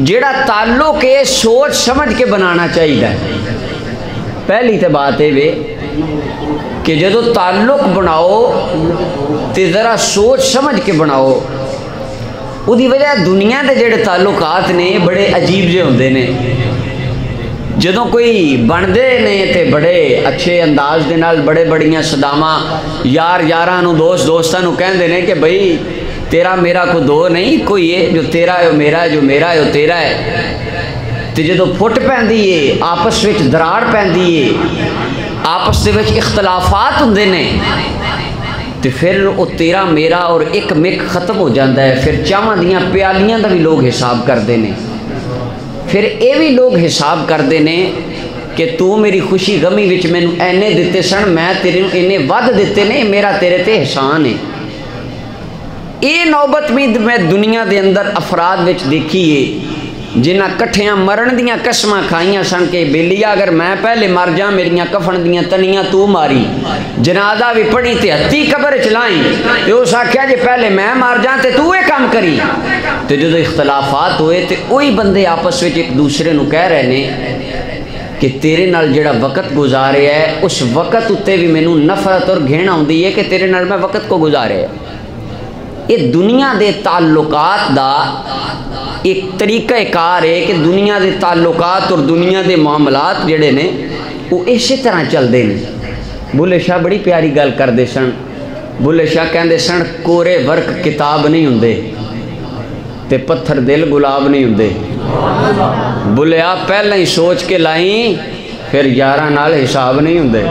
جڑا تعلق ہے سوچ سمجھ کے بنانا چاہیے. پہلی تو بات ہے کہ جدو تعلق بناؤ تو ذرا سوچ سمجھ کے بناؤ. وہ دی وجہ دنیا دے جڑے تعلقات نے بڑے عجیب جے ہوندے نے. جدوں کوئی بندے نے تے بڑے اچھے انداز دے نال بڑے بڑیاں صداماں یار یاراں نو دوست دوستاں نو کہندے نے کہ بھئی تیرا میرا کو دو نہیں کوئی ہے، جو تیرا ہے وہ میرا ہے، جو میرا ہے وہ تیرا ہے. تے جدوں پھٹ پیندی ہے، آپس وچ دراڑ پیندی ہے، آپس دے وچ اختلافات ہوندے نے، تو پھر وہ تیرا میرا اور ایک مک ختم ہو جاتا ہے. پھر چاواں دیاں پیالیاں دا بھی لوگ حساب کرتے ہیں. پھر اے بھی لوگ حساب کرتے ہیں کہ تو میری خوشی غمی وچ مینوں اینے دیتے سن، میں تیرے اینے ود دیتے نے، میرا تیرے تے احسان ہے. اے نوبت بھی میں دنیا دے اندر افراد وچ دیکھی ہے جنہ کٹھیاں مرن دیاں قسماں کھائیاں سن کہ بیلیا اگر میں پہلے مر جاں میریاں کفن دیاں تنیاں تو ماری، جنازہ بھی پڑھی تے ہتھی قبر چلائیں، تے اس آکھیا جے پہلے میں مر جاں تے تو اے کام کری. تے جدو اختلافات ہوئے تے وہی بندے آپس وچ ایک دوسرے نو کہہ رہے نے کہ تیرے نال جڑا وقت گزارے ہے اس وقت اتے بھی مینوں نفرت اور گھن آندی ہے کہ تیرے نال میں وقت کو گزارے. یہ دنیا دے تعلقات دا ایک طریقہ کار ہے کہ دنیا دے تعلقات اور دنیا دے معاملات جڑے نے وہ اسی طرح چلتے ہیں. بلے شاہ بڑی پیاری گل کرتے سن. بلے شاہ کہندے سن کورے ورق کتاب نہیں ہوندے تے پتھر دل گلاب نہیں ہوندے. بلے آپ پہلے ہی سوچ کے لائیں پھر یاراں نال حساب نہیں ہوندے.